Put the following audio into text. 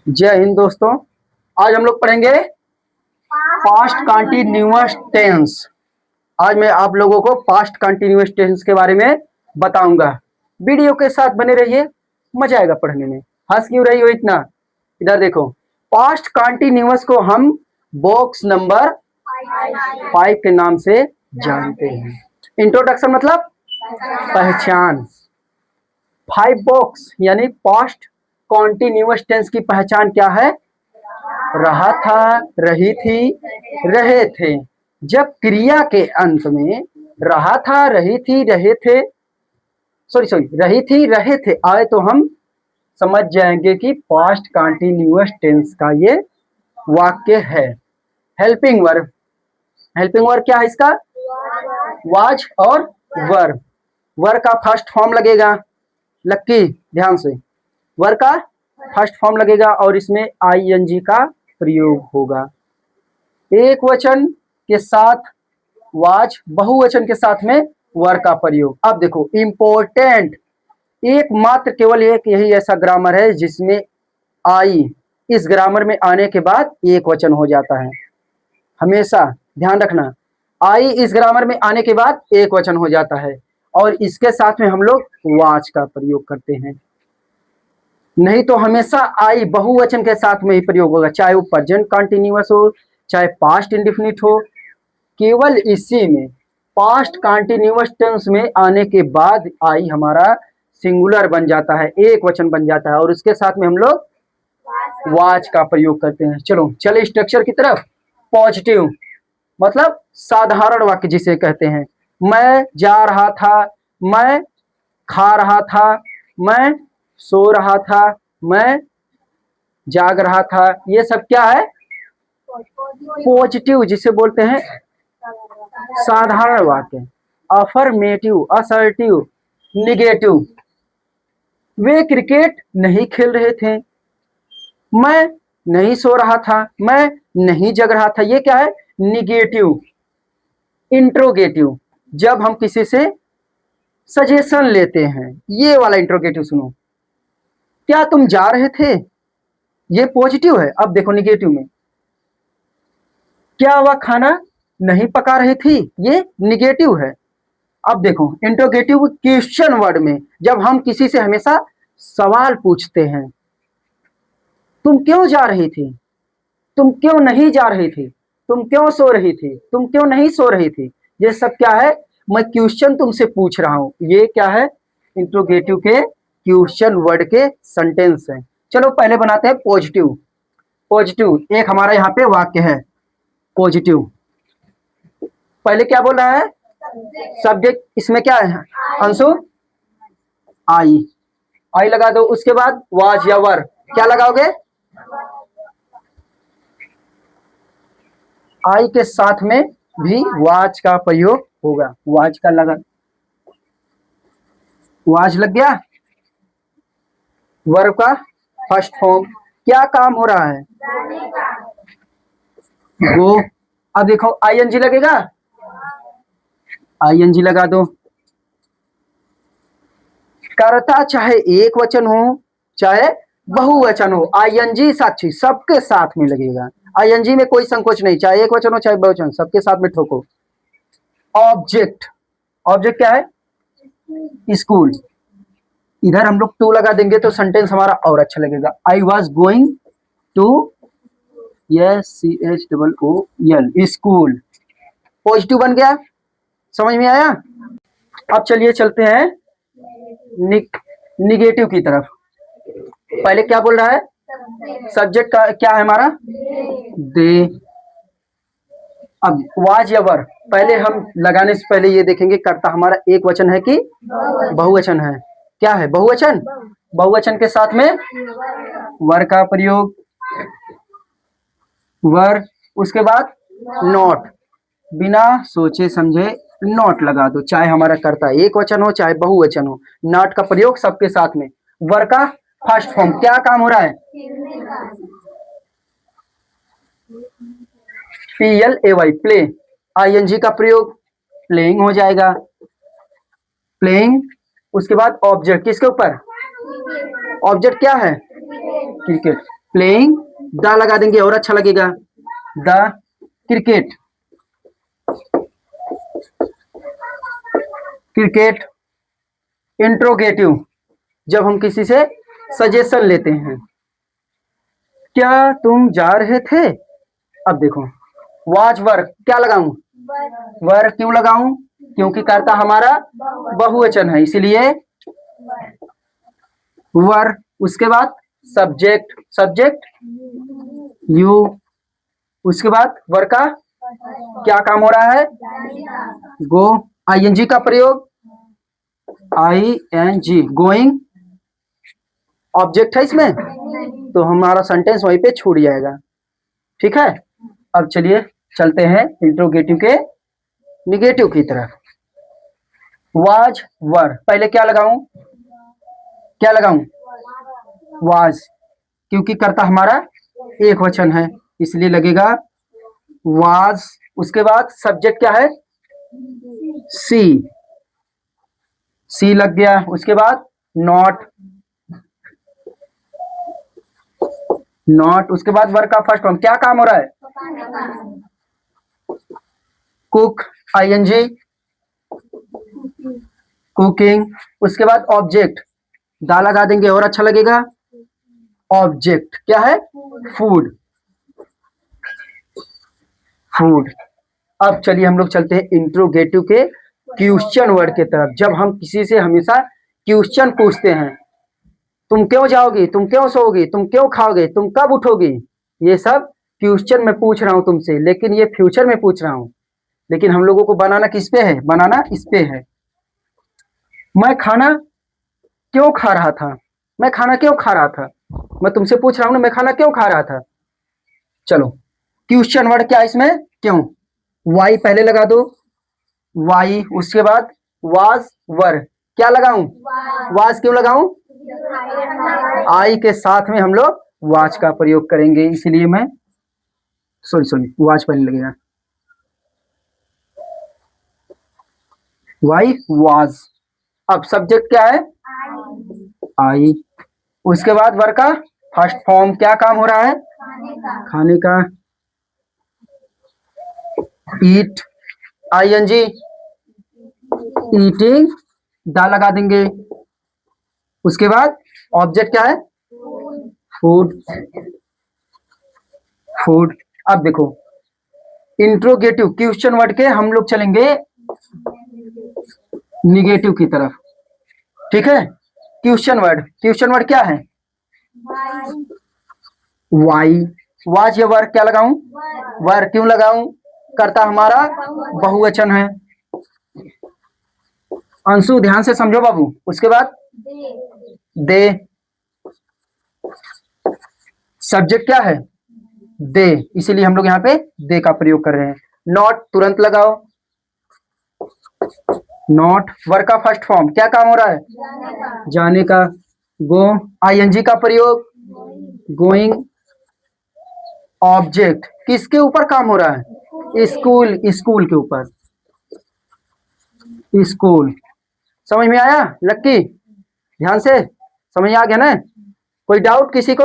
जय हिंद दोस्तों। आज हम लोग पढ़ेंगे पास्ट कंटिन्यूअस टेंस। आज मैं आप लोगों को पास्ट कंटिन्यूअस टेंस के बारे में बताऊंगा। वीडियो के साथ बने रहिए, मजा आएगा पढ़ने में। हंस क्यों रही हो इतना? इधर देखो, पास्ट कंटिन्यूअस को हम बॉक्स नंबर 5 के नाम से जानते हैं। इंट्रोडक्शन मतलब पहचान। 5 बॉक्स यानी पास्ट कॉन्टिन्यूअस टेंस की पहचान क्या है? रहा था, रही थी, रहे थे। जब क्रिया के अंत में रहा था, रही थी, रहे थे, रही थी, रहे थे आए तो हम समझ जाएंगे कि पास्ट कॉन्टिन्यूअस टेंस का ये वाक्य है। Helping verb. हेल्पिंग वर्ब क्या है इसका? वाज और वर। वर का फर्स्ट फॉर्म लगेगा, लक्की ध्यान से, वर का फर्स्ट फॉर्म लगेगा और इसमें आईएनजी का प्रयोग होगा। एक वचन के साथ वाज, बहुवचन के साथ में वर का प्रयोग। अब देखो इंपॉर्टेंट, एकमात्र केवल एक यही ऐसा ग्रामर है जिसमें आई इस ग्रामर में आने के बाद एक वचन हो जाता है। हमेशा ध्यान रखना, आई इस ग्रामर में आने के बाद एक वचन हो जाता है और इसके साथ में हम लोग वाज का प्रयोग करते हैं। नहीं तो हमेशा आई बहुवचन के साथ में ही प्रयोग होगा, चाहे वो प्रेजेंट कंटिन्यूअस हो, चाहे पास्ट इंडेफिनिट हो। केवल इसी में पास्ट कंटिन्यूअस टेंस में आने के बाद आई हमारा सिंगुलर बन जाता है, एक वचन बन जाता है और उसके साथ में हम लोग वाज का प्रयोग करते हैं। चले स्ट्रक्चर की तरफ। पॉजिटिव मतलब साधारण वाक्य जिसे कहते हैं। मैं जा रहा था, मैं खा रहा था, मैं सो रहा था, मैं जाग रहा था, ये सब क्या है? पॉजिटिव, जिसे बोलते हैं साधारण वाक्य। Affirmative, assertive, negative. वे क्रिकेट नहीं खेल रहे थे, मैं नहीं सो रहा था, मैं नहीं जग रहा था, ये क्या है? निगेटिव। इंट्रोगेटिव, जब हम किसी से सजेशन लेते हैं, ये वाला इंट्रोगेटिव सुनो। क्या तुम जा रहे थे? ये पॉजिटिव है। अब देखो निगेटिव में, क्या वह खाना नहीं पका रही थी? ये निगेटिव है। अब देखो इंट्रोगेटिव क्वेश्चन वर्ड में, जब हम किसी से हमेशा सवाल पूछते हैं, तुम क्यों जा रही थी? तुम क्यों नहीं जा रही थी? तुम क्यों सो रही थी? तुम क्यों नहीं सो रही थी? ये सब क्या है? मैं क्वेश्चन तुमसे पूछ रहा हूं। ये क्या है? इंट्रोगेटिव के क्वेश्चन वर्ड के सेंटेंस है। चलो पहले बनाते हैं पॉजिटिव। पॉजिटिव एक हमारा यहाँ पे वाक्य है पॉजिटिव। पहले क्या बोल रहा है? सब्जेक्ट, इसमें क्या है? अंशु आई, आई लगा दो। उसके बाद वाज या वर, क्या लगाओगे? आई के साथ में भी वाज का प्रयोग होगा। वाज का लगा, वाज लग गया। वर्ब का फर्स्ट फॉर्म। क्या काम हो रहा है? गो। अब देखो आईएनजी लगेगा, आईएनजी लगा दो। कर्ता चाहे एक वचन हो चाहे बहुवचन हो, आईएनजी साक्षी सबके साथ में लगेगा। आईएनजी में कोई संकोच नहीं, चाहे एक वचन हो चाहे बहुवचन, सबके साथ में ठोको। ऑब्जेक्ट, ऑब्जेक्ट क्या है? स्कूल। इधर हम लोग टू लगा देंगे तो सेंटेंस हमारा और अच्छा लगेगा। I was going to SCHOOL school. Positive बन गया, समझ में आया? अब चलिए चलते हैं निगेटिव की तरफ। पहले क्या बोल रहा है? सब्जेक्ट का क्या है हमारा? दे। अब वाज या वर, पहले हम लगाने से पहले ये देखेंगे कर्ता हमारा एक वचन है कि बहुवचन है। क्या है? बहुवचन। बहुवचन के साथ में वर का प्रयोग, वर। उसके बाद नॉट, बिना सोचे समझे नॉट लगा दो, चाहे हमारा कर्ता एक वचन हो चाहे बहुवचन हो। नॉट का प्रयोग सबके साथ में। वर का फर्स्ट फॉर्म, क्या काम हो रहा है? PLAY, play. आईएनजी का प्रयोग, प्लेइंग हो जाएगा, प्लेइंग। उसके बाद ऑब्जेक्ट, किसके ऊपर? ऑब्जेक्ट क्या है? क्रिकेट। प्लेइंग, द लगा देंगे और अच्छा लगेगा, द क्रिकेट, क्रिकेट। इंट्रोगेटिव, जब हम किसी से सजेशन लेते हैं, क्या तुम जा रहे थे। अब देखो, वाज वर्क, क्या लगाऊं, वर्क क्यों लगाऊं, क्योंकि कर्ता हमारा बहुवचन है, इसीलिए वर। उसके बाद सब्जेक्ट, सब्जेक्ट यू। उसके बाद वर का क्या काम हो रहा है, गो। आईएनजी का प्रयोग, ING, गोइंग ऑब्जेक्ट है इसमें, तो हमारा सेंटेंस वहीं पे छूट जाएगा। ठीक है, अब चलिए चलते हैं इंट्रोगेटिव के निगेटिव की तरफ। वाज वर, पहले क्या लगाऊं, क्या लगाऊं, वाज, क्योंकि कर्ता हमारा एक वचन है, इसलिए लगेगा वाज। उसके बाद सब्जेक्ट क्या है, सी, सी लग गया। उसके बाद नॉट, नॉट। उसके बाद वर्क का फर्स्ट फॉर्म, क्या काम हो रहा है, कुक, ING, कुकिंग। उसके बाद ऑब्जेक्ट, दा लगा देंगे और अच्छा लगेगा, ऑब्जेक्ट क्या है, फूड, फूड। अब चलिए हम लोग चलते हैं इंट्रोगेटिव के क्वेश्चन वर्ड के तरफ। जब हम किसी से हमेशा क्वेश्चन पूछते हैं, तुम क्यों जाओगी, तुम क्यों सोओगी, तुम क्यों खाओगे, तुम कब उठोगी, ये सब क्वेश्चन मैं पूछ रहा हूं तुमसे, लेकिन ये फ्यूचर में पूछ रहा हूं। लेकिन हम लोगों को बनाना किस पे है, बनाना इस पे है। मैं खाना क्यों खा रहा था, मैं खाना क्यों खा रहा था, मैं तुमसे पूछ रहा हूं ना, मैं खाना क्यों खा रहा था। चलो, क्वेश्चन वर्ड क्या है इसमें, क्यों, वाई पहले लगा दो, वाई। उसके बाद वाज वर, क्या लगाऊं, वाज क्यों लगाऊं, आई के साथ में हम लोग वाच का प्रयोग करेंगे, इसलिए मैं सॉरी वाच पहले लगेगा, वाई वाज। अब सब्जेक्ट क्या है, आई। उसके बाद वर्क का फर्स्ट फॉर्म, क्या काम हो रहा है, खाने का, ईट, ING, ईटिंग, दा लगा देंगे। उसके बाद ऑब्जेक्ट क्या है, फूड, फूड। अब देखो इंट्रोगेटिव क्वेश्चन वर्ड के हम लोग चलेंगे निगेटिव की तरफ। ठीक है, क्वेश्चन वर्ड, क्वेश्चन वर्ड क्या है, वाई, वाज या वर्क, क्या लगाऊं, वर्क क्यों लगाऊं, कर्ता हमारा बहुवचन है। अंशु ध्यान से समझो बाबू। उसके बाद दे, सब्जेक्ट क्या है, दे, इसीलिए हम लोग यहाँ पे दे का प्रयोग कर रहे हैं। नॉट तुरंत लगाओ, नॉट वर्क का फर्स्ट फॉर्म, क्या काम हो रहा है, जाने का, गो, ING का प्रयोग, गोइंग। ऑब्जेक्ट किसके ऊपर काम हो रहा है, स्कूल, स्कूल के ऊपर, स्कूल। समझ में आया लक्की, ध्यान से समझ आ गया ना, कोई डाउट किसी को।